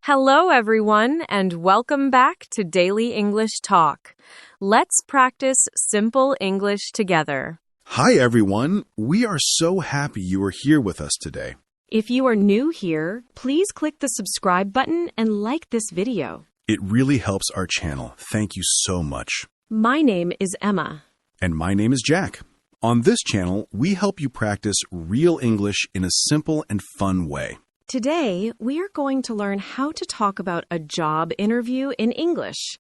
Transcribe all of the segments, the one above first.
Hello, everyone, and welcome back to Daily English Talk. Let's practice simple English together. Hi, everyone. We are so happy you are here with us today. If you are new here, please click the subscribe button and like this video. It really helps our channel. Thank you so much. My name is Emma. And my name is Jack. On this channel, we help you practice real English in a simple and fun way. Today, we are going to learn how to talk about a job interview in English.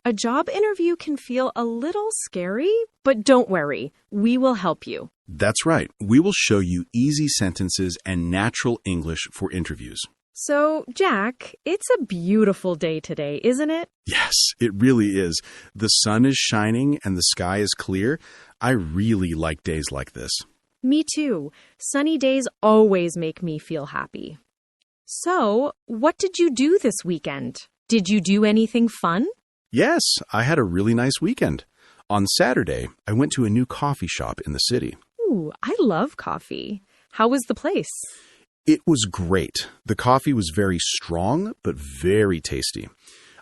A job interview can feel a little scary, but don't worry, we will help you. That's right. We will show you easy sentences and natural English for interviews. So, Jack, it's a beautiful day today, isn't it? Yes, it really is. The sun is shining and the sky is clear. I really like days like this. Me too. Sunny days always make me feel happy. So, what did you do this weekend? Did you do anything fun? Yes, I had a really nice weekend. On Saturday, I went to a new coffee shop in the city. Ooh, I love coffee. How was the place? It was great. The coffee was very strong, but very tasty.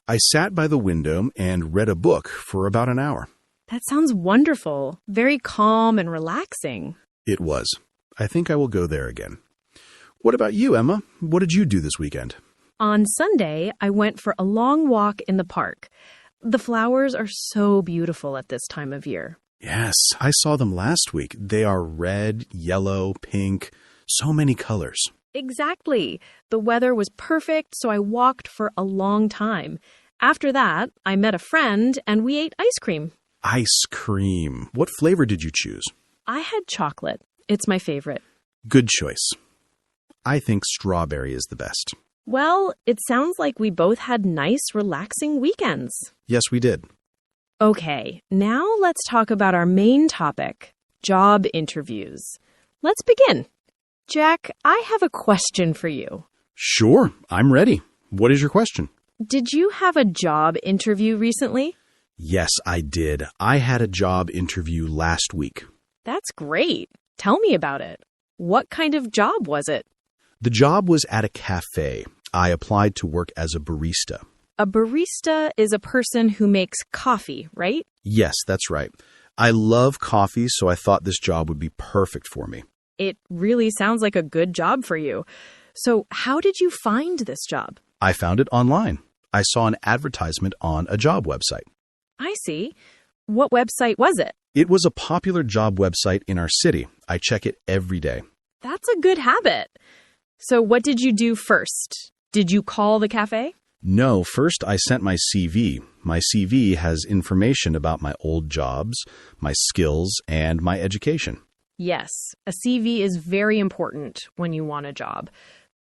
I sat by the window and read a book for about an hour. That sounds wonderful. Very calm and relaxing. It was. I think I will go there again. What about you, Emma? What did you do this weekend? On Sunday, I went for a long walk in the park. The flowers are so beautiful at this time of year. Yes, I saw them last week. They are red, yellow, pink, so many colors. Exactly. The weather was perfect, so I walked for a long time. After that, I met a friend and we ate ice cream. Ice cream. What flavor did you choose? I had chocolate. It's my favorite. Good choice. I think strawberry is the best. Well, it sounds like we both had nice, relaxing weekends. Yes, we did. Okay, now let's talk about our main topic, job interviews. Let's begin. Jack, I have a question for you. Sure, I'm ready. What is your question? Did you have a job interview recently? Yes, I did. I had a job interview last week. That's great. Tell me about it. What kind of job was it? The job was at a cafe. I applied to work as a barista. A barista is a person who makes coffee, right? Yes, that's right. I love coffee, so I thought this job would be perfect for me. It really sounds like a good job for you. So how did you find this job? I found it online. I saw an advertisement on a job website. I see. What website was it? It was a popular job website in our city. I check it every day. That's a good habit. So what did you do first? Did you call the cafe? No, first I sent my CV. My CV has information about my old jobs, my skills, and my education. Yes, a CV is very important when you want a job.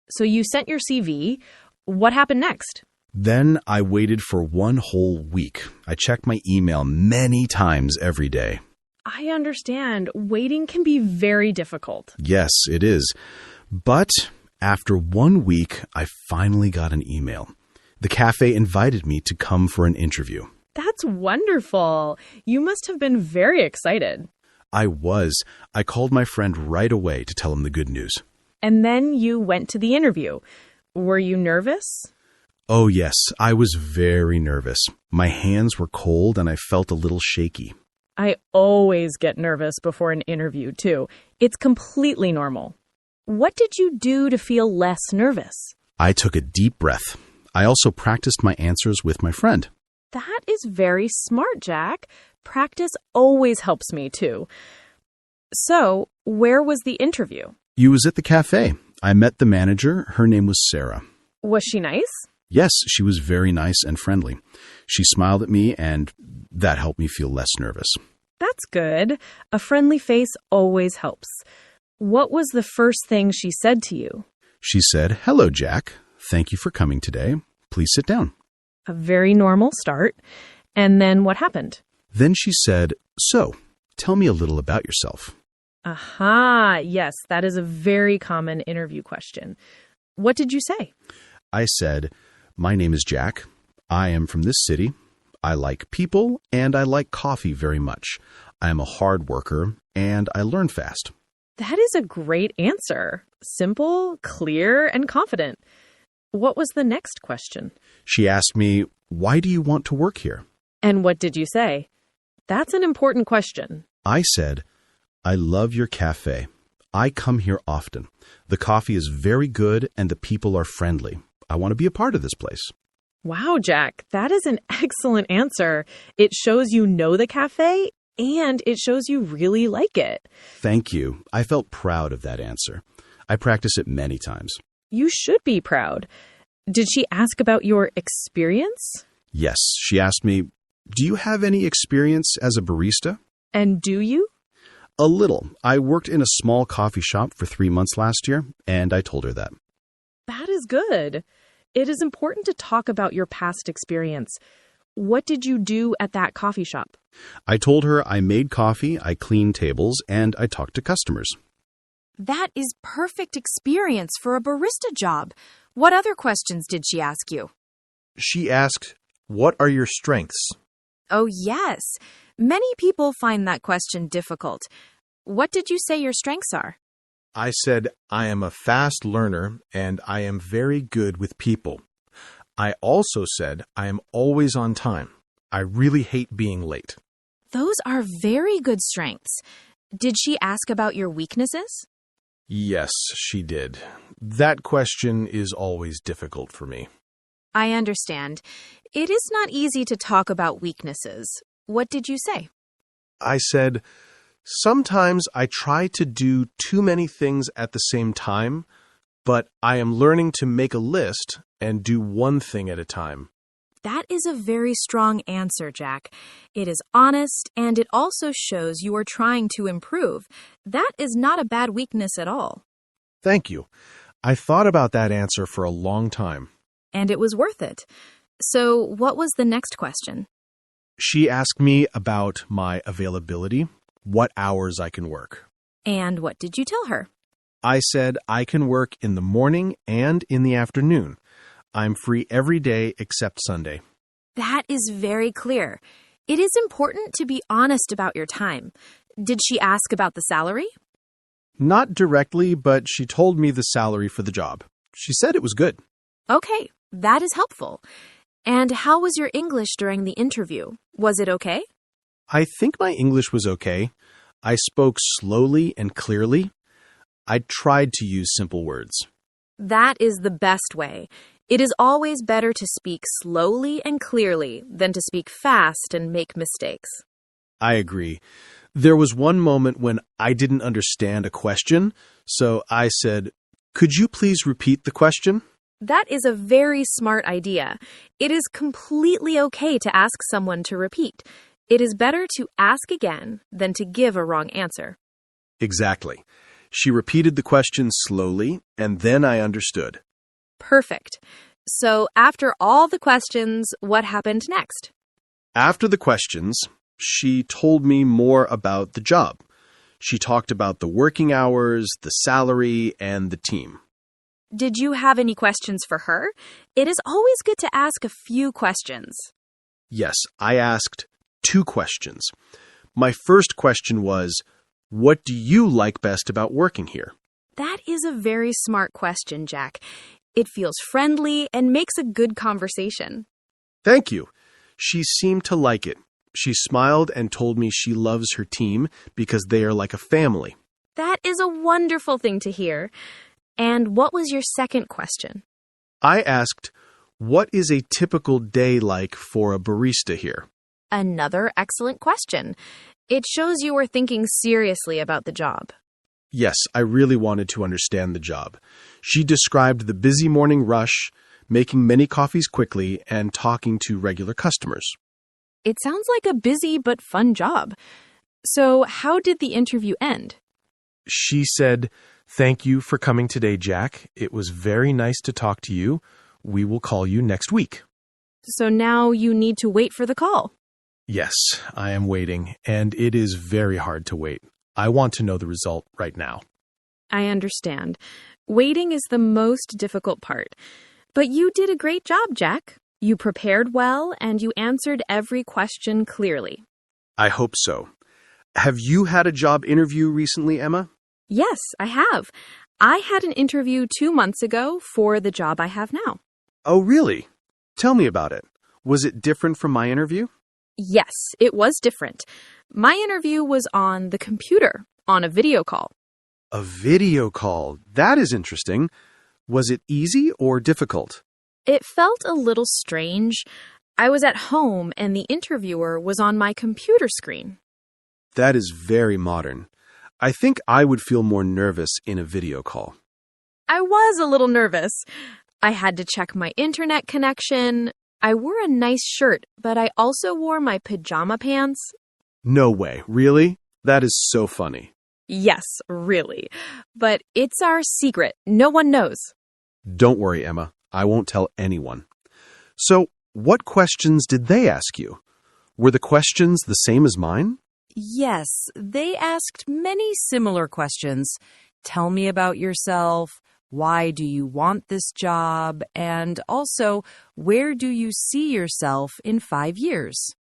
So you sent your CV. What happened next? Then I waited for one whole week. I checked my email many times every day. I understand. Waiting can be very difficult. Yes, it is. But after 1 week, I finally got an email. The cafe invited me to come for an interview. That's wonderful. You must have been very excited. I was. I called my friend right away to tell him the good news. And then you went to the interview. Were you nervous? Oh, yes, I was very nervous. My hands were cold and I felt a little shaky. I always get nervous before an interview, too. It's completely normal. What did you do to feel less nervous? I took a deep breath. I also practiced my answers with my friend. That is very smart, Jack. Practice always helps me, too. So, where was the interview? It was at the cafe. I met the manager. Her name was Sarah. Was she nice? Yes, she was very nice and friendly. She smiled at me, and that helped me feel less nervous. That's good. A friendly face always helps. What was the first thing she said to you? She said, "Hello, Jack. Thank you for coming today. Please sit down." A very normal start. And then what happened? Then she said, "So, tell me a little about yourself." Aha, yes, that is a very common interview question. What did you say? I said, "My name is Jack. I am from this city. I like people and I like coffee very much. I am a hard worker and I learn fast." That is a great answer. Simple, clear, and confident. What was the next question? She asked me, "Why do you want to work here?" And what did you say? That's an important question. I said, "I love your cafe. I come here often. The coffee is very good and the people are friendly. I want to be a part of this place." Wow, Jack, that is an excellent answer. It shows you know the cafe and it shows you really like it. Thank you. I felt proud of that answer. I practice it many times. You should be proud. Did she ask about your experience? Yes, she asked me, "Do you have any experience as a barista?" And do you? A little. I worked in a small coffee shop for 3 months last year, and I told her that. That is good. It is important to talk about your past experience. What did you do at that coffee shop? I told her I made coffee, I cleaned tables, and I talked to customers. That is perfect experience for a barista job. What other questions did she ask you? She asked, "What are your strengths?" Oh, yes. Many people find that question difficult. What did you say your strengths are? I said, "I am a fast learner and I am very good with people." I also said, "I am always on time. I really hate being late." Those are very good strengths. Did she ask about your weaknesses? Yes, she did. That question is always difficult for me. I understand. It is not easy to talk about weaknesses. What did you say? I said, "Sometimes I try to do too many things at the same time, but I am learning to make a list and do one thing at a time." That is a very strong answer, Jack. It is honest, and it also shows you are trying to improve. That is not a bad weakness at all. Thank you. I thought about that answer for a long time. And it was worth it. So, what was the next question? She asked me about my availability, what hours I can work. And what did you tell her? I said I can work in the morning and in the afternoon. I'm free every day except Sunday. That is very clear. It is important to be honest about your time. Did she ask about the salary? Not directly, but she told me the salary for the job. She said it was good. Okay, that is helpful. And how was your English during the interview? Was it okay? I think my English was okay. I spoke slowly and clearly. I tried to use simple words. That is the best way. It is always better to speak slowly and clearly than to speak fast and make mistakes. I agree. There was one moment when I didn't understand a question, so I said, "Could you please repeat the question?" That is a very smart idea. It is completely okay to ask someone to repeat. It is better to ask again than to give a wrong answer. Exactly. She repeated the question slowly, and then I understood. Perfect. So after all the questions, what happened next? After the questions, she told me more about the job. She talked about the working hours, the salary, and the team. Did you have any questions for her? It is always good to ask a few questions. Yes, I asked 2 questions. My first question was, "What do you like best about working here?" That is a very smart question, Jack. It feels friendly and makes a good conversation. Thank you. She seemed to like it. She smiled and told me she loves her team because they are like a family. That is a wonderful thing to hear. And what was your second question? I asked, "What is a typical day like for a barista here?" Another excellent question. It shows you were thinking seriously about the job. Yes, I really wanted to understand the job. She described the busy morning rush, making many coffees quickly, and talking to regular customers. It sounds like a busy but fun job. So how did the interview end? She said, "Thank you for coming today, Jack. It was very nice to talk to you. We will call you next week." So now you need to wait for the call. Yes, I am waiting, and it is very hard to wait. I want to know the result right now. I understand. Waiting is the most difficult part. But you did a great job, Jack. You prepared well, and you answered every question clearly. I hope so. Have you had a job interview recently, Emma? Yes, I have. I had an interview 2 months ago for the job I have now. Oh, really? Tell me about it. Was it different from my interview? Yes, it was different. My interview was on the computer, on a video call. A video call. That is interesting. Was it easy or difficult? It felt a little strange. I was at home and the interviewer was on my computer screen. That is very modern. I think I would feel more nervous in a video call. I was a little nervous. I had to check my internet connection. I wore a nice shirt, but I also wore my pajama pants. No way. Really? That is so funny. Yes, really. But it's our secret. No one knows. Don't worry, Emma. I won't tell anyone. So, what questions did they ask you? Were the questions the same as mine? Yes, they asked many similar questions. Tell me about yourself. Why do you want this job? And also, where do you see yourself in 5 years?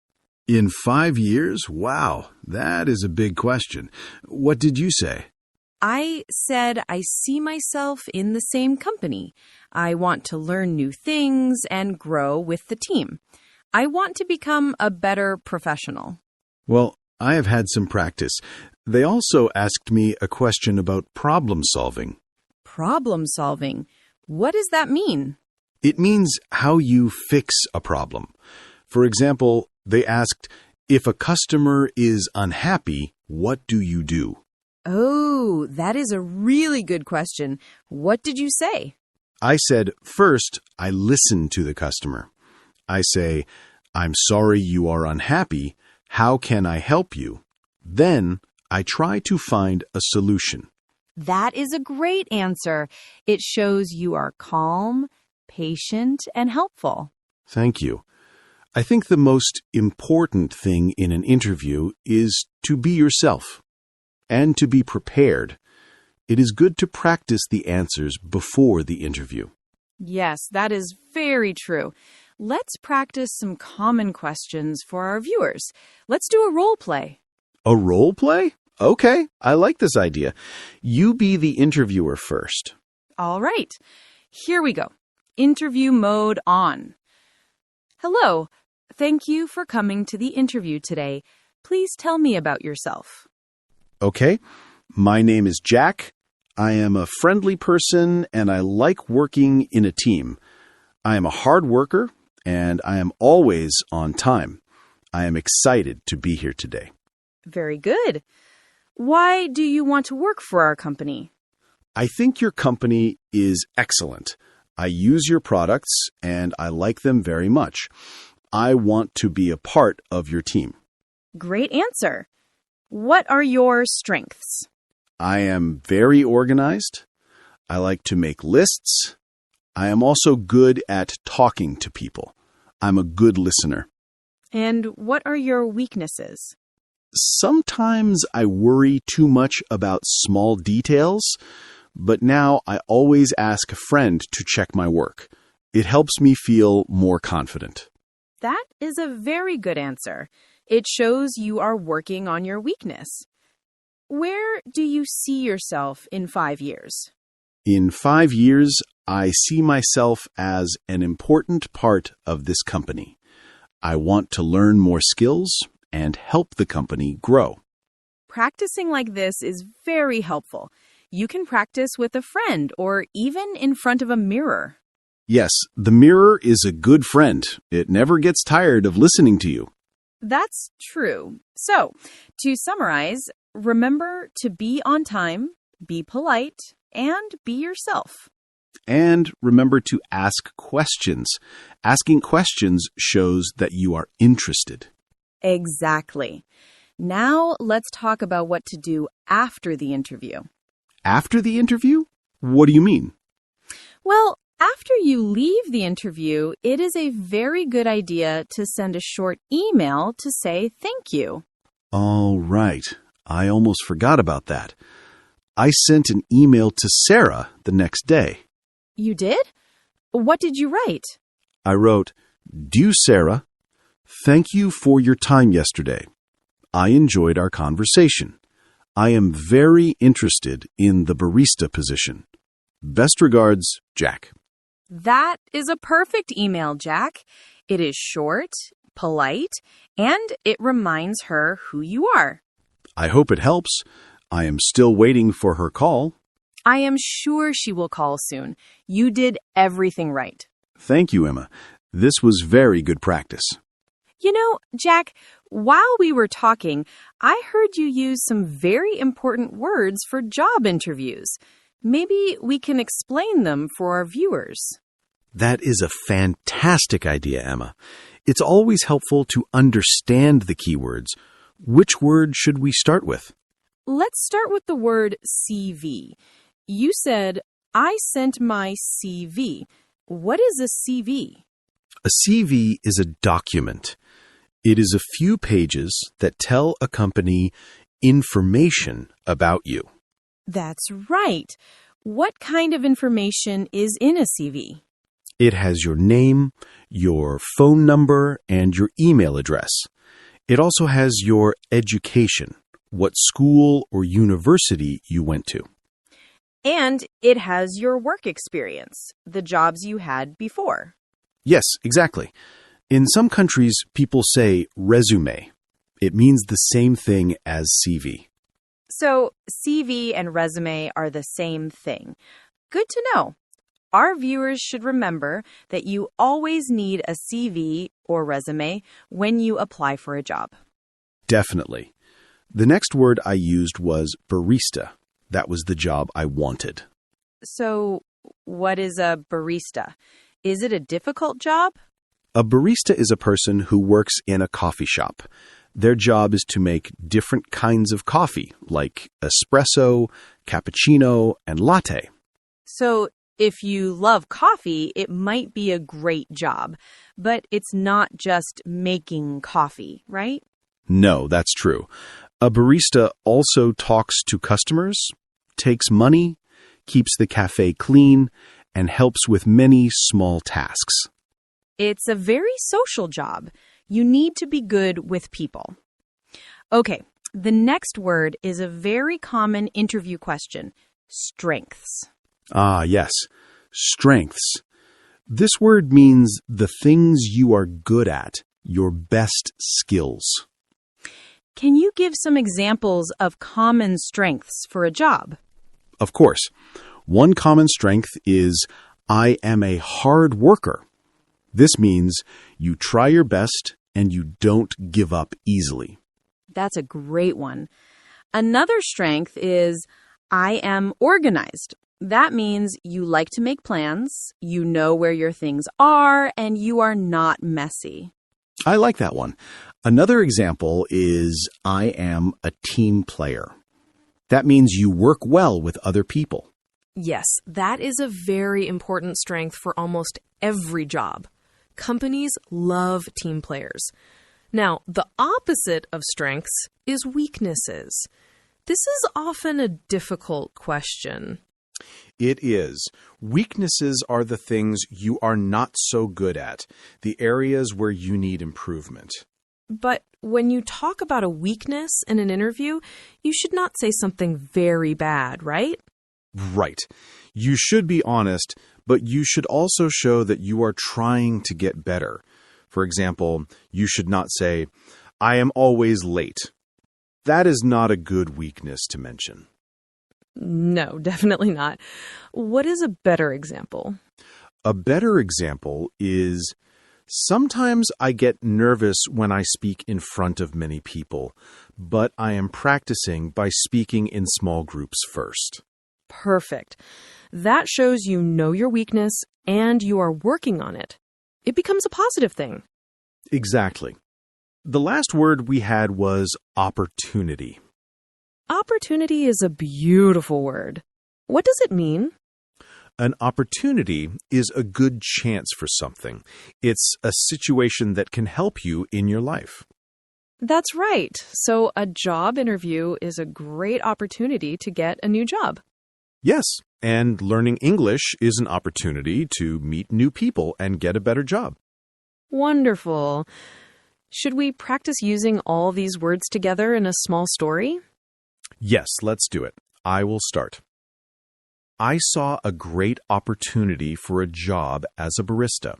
In 5 years? Wow, that is a big question. What did you say? I said I see myself in the same company. I want to learn new things and grow with the team. I want to become a better professional. Well, I have had some practice. They also asked me a question about problem solving. Problem solving. What does that mean? It means how you fix a problem. For example, they asked, if a customer is unhappy, what do you do? Oh, that is a really good question. What did you say? I said, first, I listen to the customer. I say, I'm sorry you are unhappy. How can I help you? Then I try to find a solution. That is a great answer. It shows you are calm, patient, and helpful. Thank you. I think the most important thing in an interview is to be yourself and to be prepared. It is good to practice the answers before the interview. Yes, that is very true. Let's practice some common questions for our viewers. Let's do a role play. A role play? Okay, I like this idea. You be the interviewer first. All right, here we go. Interview mode on. Hello, thank you for coming to the interview today. Please tell me about yourself. Okay, my name is Jack. I am a friendly person and I like working in a team. I am a hard worker and I am always on time. I am excited to be here today. Very good. Why do you want to work for our company? I think your company is excellent. I use your products and I like them very much. I want to be a part of your team. Great answer. What are your strengths? I am very organized. I like to make lists. I am also good at talking to people. I'm a good listener. And what are your weaknesses? Sometimes I worry too much about small details, but now I always ask a friend to check my work. It helps me feel more confident. That is a very good answer. It shows you are working on your weakness. Where do you see yourself in 5 years? In 5 years, I see myself as an important part of this company. I want to learn more skills and help the company grow. Practicing like this is very helpful. You can practice with a friend or even in front of a mirror. Yes, the mirror is a good friend. It never gets tired of listening to you. That's true. So, to summarize, remember to be on time, be polite, and be yourself. And remember to ask questions. Asking questions shows that you are interested. Exactly. Now let's talk about what to do after the interview. After the interview? What do you mean? Well, after you leave the interview, it is a very good idea to send a short email to say thank you. All right. I almost forgot about that. I sent an email to Sarah the next day. You did? What did you write? I wrote, Dear Sarah, thank you for your time yesterday. I enjoyed our conversation. I am very interested in the barista position. Best regards, Jack. That is a perfect email, Jack. It is short, polite, and it reminds her who you are. I hope it helps. I am still waiting for her call. I am sure she will call soon. You did everything right. Thank you, Emma. This was very good practice. You know, Jack, while we were talking, I heard you use some very important words for job interviews. Maybe we can explain them for our viewers. That is a fantastic idea, Emma. It's always helpful to understand the keywords. Which word should we start with? Let's start with the word CV. You said, I sent my CV. What is a CV? A CV is a document. It is a few pages that tell a company information about you. That's right. What kind of information is in a CV? It has your name, your phone number, and your email address. It also has your education, what school or university you went to. And it has your work experience, the jobs you had before. Yes, exactly. In some countries, people say resume. It means the same thing as CV. So CV and resume are the same thing. Good to know. Our viewers should remember that you always need a CV or resume when you apply for a job. Definitely. The next word I used was barista. That was the job I wanted. So what is a barista? Is it a difficult job? A barista is a person who works in a coffee shop. Their job is to make different kinds of coffee, like espresso, cappuccino, and latte. So if you love coffee, it might be a great job, but it's not just making coffee, right? No, that's true. A barista also talks to customers, takes money, keeps the cafe clean, and helps with many small tasks. It's a very social job. You need to be good with people. Okay, the next word is a very common interview question, strengths. Ah, yes, strengths. This word means the things you are good at, your best skills. Can you give some examples of common strengths for a job? Of course. One common strength is, I am a hard worker. This means you try your best and you don't give up easily. That's a great one. Another strength is, I am organized. That means you like to make plans, you know where your things are, and you are not messy. I like that one. Another example is, I am a team player. That means you work well with other people. Yes, that is a very important strength for almost every job. Companies love team players. Now, the opposite of strengths is weaknesses. This is often a difficult question. It is. Weaknesses are the things you are not so good at, the areas where you need improvement. But when you talk about a weakness in an interview, you should not say something very bad, right? Right. You should be honest, but you should also show that you are trying to get better. For example, you should not say, I am always late. That is not a good weakness to mention. No, definitely not. What is a better example? A better example is, sometimes I get nervous when I speak in front of many people, but I am practicing by speaking in small groups first. Perfect. That shows you know your weakness and you are working on it. It becomes a positive thing. Exactly. The last word we had was opportunity. Opportunity is a beautiful word. What does it mean? An opportunity is a good chance for something. It's a situation that can help you in your life. That's right. So a job interview is a great opportunity to get a new job. Yes, and learning English is an opportunity to meet new people and get a better job. Wonderful. Should we practice using all these words together in a small story? Yes, let's do it. I will start. I saw a great opportunity for a job as a barista,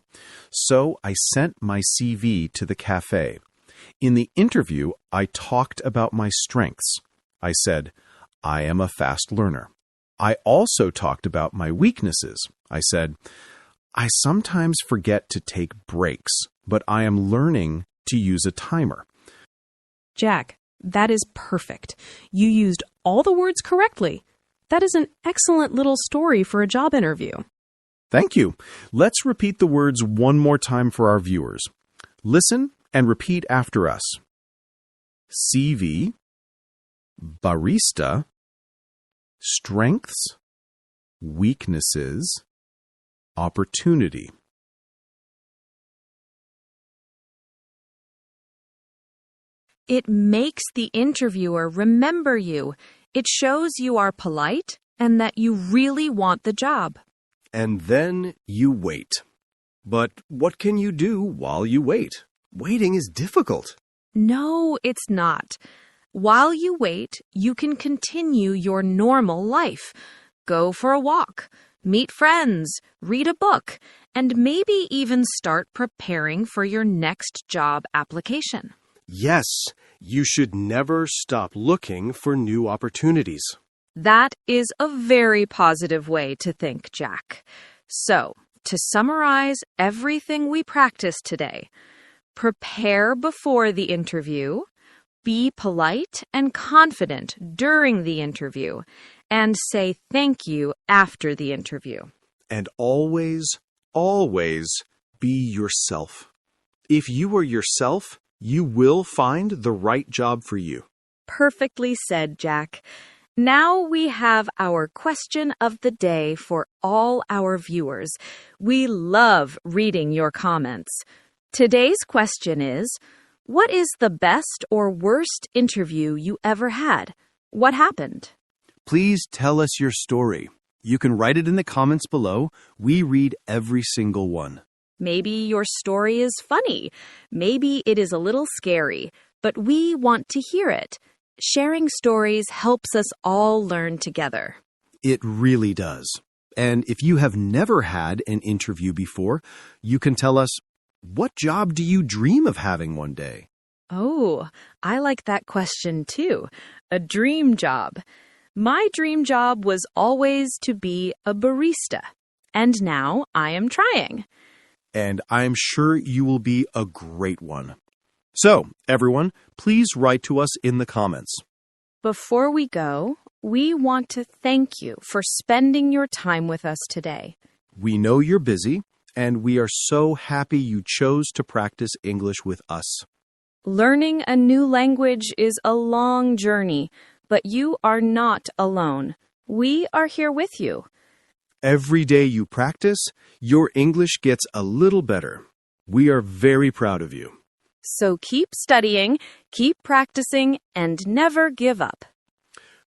so I sent my CV to the cafe. In the interview, I talked about my strengths. I said, I am a fast learner. I also talked about my weaknesses. I said, I sometimes forget to take breaks, but I am learning to use a timer. Jack, that is perfect. You used all the words correctly. That is an excellent little story for a job interview. Thank you. Let's repeat the words one more time for our viewers. Listen and repeat after us. CV, barista, strengths, weaknesses, opportunity. It makes the interviewer remember you. It shows you are polite and that you really want the job. And then you wait. But what can you do while you wait? Waiting is difficult. No, it's not. While you wait, you can continue your normal life. Go for a walk, meet friends, read a book, and maybe even start preparing for your next job application. Yes, you should never stop looking for new opportunities. That is a very positive way to think, Jack. So, to summarize everything we practiced today, prepare before the interview, be polite and confident during the interview, and say thank you after the interview. And always, always be yourself. If you are yourself, you will find the right job for you. Perfectly said, Jack. Now we have our question of the day for all our viewers. We love reading your comments. Today's question is, what is the best or worst interview you ever had? What happened? Please tell us your story. You can write it in the comments below. We read every single one. Maybe your story is funny. Maybe it is a little scary, but we want to hear it. Sharing stories helps us all learn together. It really does. And if you have never had an interview before, you can tell us, what job do you dream of having one day? Oh, I like that question too. A dream job. My dream job was always to be a barista. And now I am trying. And I'm sure you will be a great one. So, everyone, please write to us in the comments. Before we go, we want to thank you for spending your time with us today. We know you're busy, and we are so happy you chose to practice English with us. Learning a new language is a long journey, but you are not alone. We are here with you. Every day you practice, your English gets a little better. We are very proud of you. So keep studying, keep practicing, and never give up.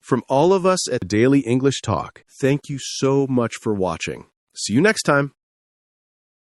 From all of us at Daily English Talk, thank you so much for watching. See you next time.